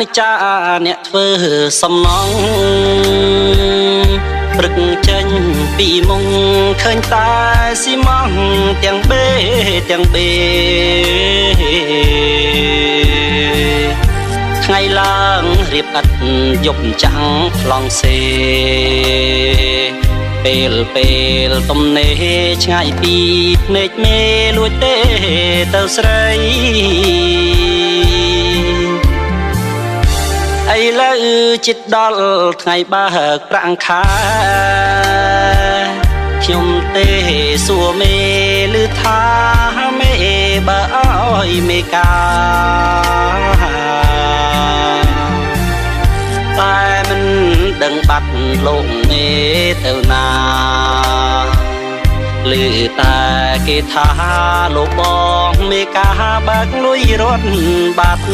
និចាអ្នកធ្វើសំណងព្រឹកចេញពីមុងឃើញតែស៊ីម៉ងទាំងបេថ្ងៃឡើងរៀបឥតយប់ចាំងប្លង់សេពេលទំនេរឆ្ងាយពីភ្នែកមេលួចទេទៅស្រីឥឡូវចិត្តដល់ថ្ងៃបើកប្រាំងខែខ្ញុំទេសួរមេឮថាមេបើអើយមេកាតែមិនដឹងបាត់លោកមេទៅណាឮតែគេថាលោកបងមេកាបើកលុយរត់បាត់